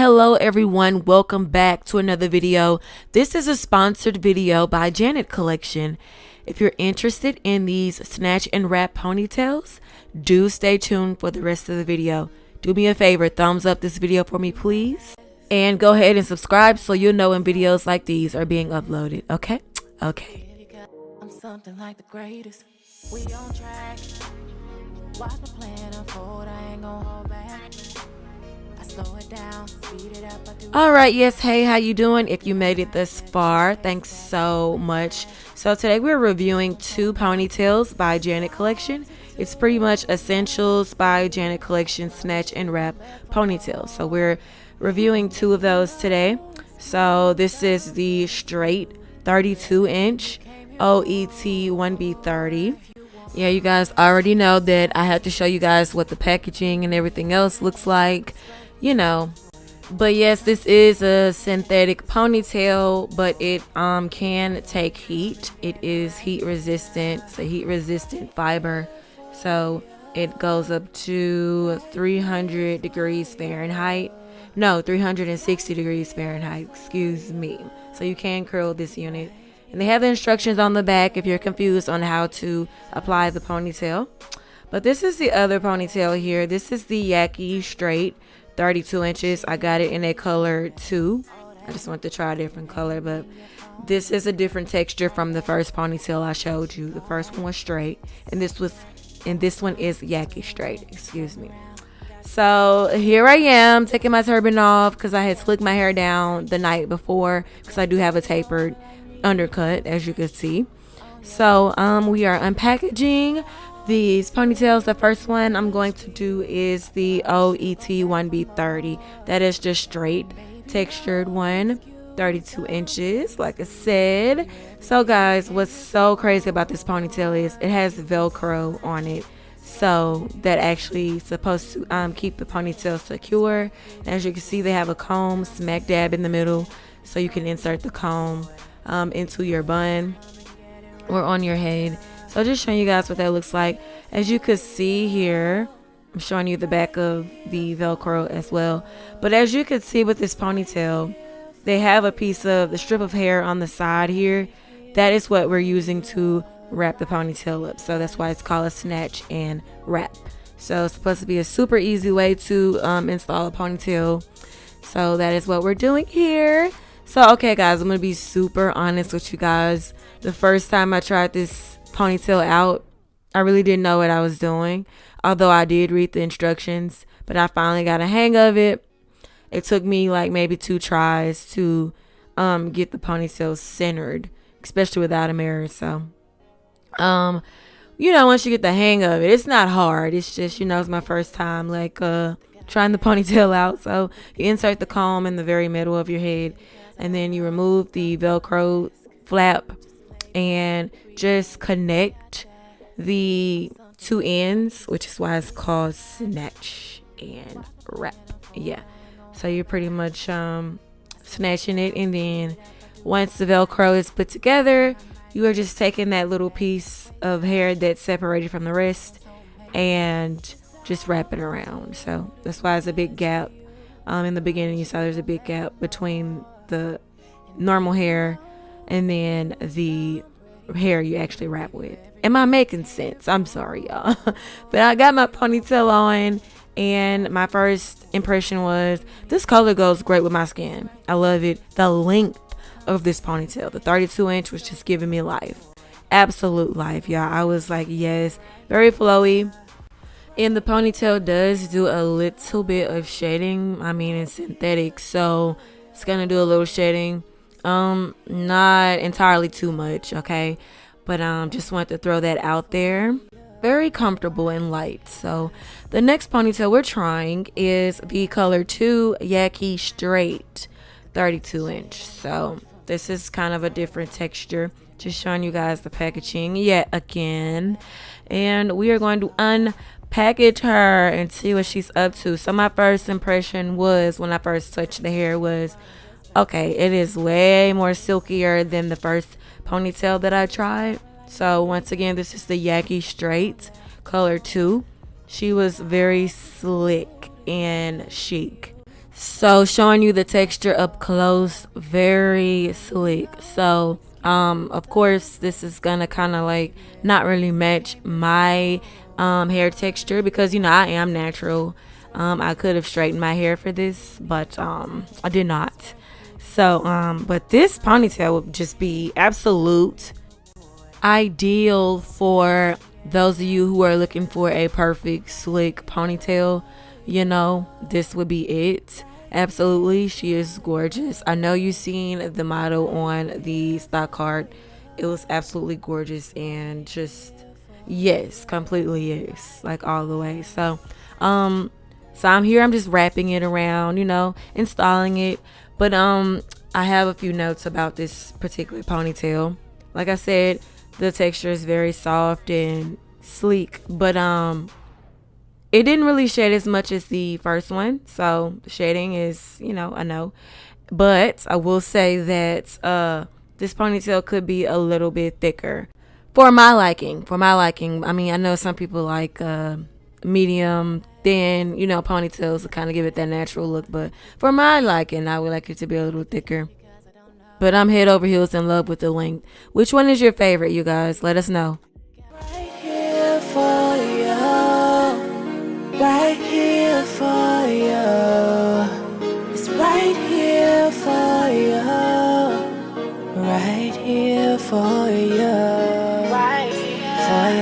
Hello everyone, welcome back to another video. This is a sponsored video by Janet Collection. If you're interested in these snatch and wrap ponytails, do stay tuned for the rest of the video. Do me a favor, thumbs up this video for me please, and go ahead and subscribe so you'll know when videos like these are being uploaded. Okay. I'm something like the greatest. We on track. Watch the plan unfold. I ain't gonna hold back. I slow it down, speed it up. All right, yes, hey, how you doing? If you made it this far, thanks so much. So today we're reviewing two ponytails by Janet Collection. It's pretty much essentials by Janet Collection snatch and wrap ponytails. So we're reviewing two of those today. So this is the straight 32-inch OET 1B30. Yeah, you guys already know that I have to show you guys what the packaging and everything else looks like, you know. But yes, this is a synthetic ponytail, but it can take heat. It is heat resistant. It's a heat resistant fiber, so it goes up to 300 degrees Fahrenheit. No, 360 degrees Fahrenheit, excuse me. So you can curl this unit. And they have the instructions on the back if you're confused on how to apply the ponytail. But this is the other ponytail here. This is the Yaky straight 32 inches. I got it in a color 2. I just want to try a different color, but this is a different texture from the first ponytail I showed you. The first one was straight, and this one is Yaky straight, excuse me. So here I am taking my turban off because I had slicked my hair down the night before because I do have a tapered undercut, as you can see. So we are unpackaging these ponytails. The first one I'm going to do is the OET 1B30. That is just straight textured one, 32 inches like I said. So guys, what's so crazy about this ponytail is it has Velcro on it, so that actually is supposed to keep the ponytail secure. And as you can see, they have a comb smack dab in the middle, so you can insert the comb into your bun or on your head. So just showing you guys what that looks like. As you could see here, I'm showing you the back of the Velcro as well. But as you could see with this ponytail, they have a piece of the strip of hair on the side here. That is what we're using to wrap the ponytail up. So that's why it's called a snatch and wrap. So it's supposed to be a super easy way to install a ponytail. So that is what we're doing here. So okay guys, I'm gonna be super honest with you guys. The first time I tried this ponytail out, I really didn't know what I was doing, although I did read the instructions. But I finally got a hang of it. It took me like maybe 2 tries to get the ponytail centered, especially without a mirror. So you know, once you get the hang of it, it's not hard. It's just, you know, it's my first time like trying the ponytail out. So you insert the comb in the very middle of your head, and then you remove the Velcro flap and just connect the 2 ends, which is why it's called snatch and wrap. Yeah, so you're pretty much snatching it, and then once the Velcro is put together, you are just taking that little piece of hair that's separated from the rest and just wrap it around. So that's why it's a big gap. In the beginning you saw there's a big gap between the normal hair and then the hair you actually wrap with. Am I making sense? I'm sorry y'all. But I got my ponytail on, and my first impression was this color goes great with my skin. I love it. The length of this ponytail, the 32 inch, was just giving me life, absolute life, y'all. I was like, yes, very flowy. And the ponytail does do a little bit of shading. I mean, it's synthetic, so it's gonna do a little shading, not entirely too much, okay, but just want to throw that out there. Very comfortable and light. So the next ponytail we're trying is the color 2 Yaky straight 32 inch. So this is kind of a different texture, just showing you guys the packaging yet again, and we are going to unpackage her and see what she's up to. So my first impression was, when I first touched the hair, was okay, it is way more silkier than the first ponytail that I tried. So once again, this is the Yaky straight color 2. She was very slick and chic. So showing you the texture up close, very sleek. So of course this is gonna kind of like not really match my hair texture because you know I am natural. I could have straightened my hair for this, but I did not. So but this ponytail would just be absolute ideal for those of you who are looking for a perfect slick ponytail. You know, this would be it. Absolutely, she is gorgeous. I know you've seen the model on the stock card. It was absolutely gorgeous and just yes, completely yes, like all the way. So I'm here. I'm just wrapping it around, you know, installing it. But I have a few notes about this particular ponytail. Like I said, the texture is very soft and sleek, but it didn't really shade as much as the first one. So the shading is, you know, I know. But I will say that this ponytail could be a little bit thicker for my liking. For my liking. I mean, I know some people like medium, thin, you know, ponytails to kind of give it that natural look. But for my liking, I would like it to be a little thicker. But I'm head over heels in love with the length. Which one is your favorite, you guys? Let us know. Right here for you. Right here for you.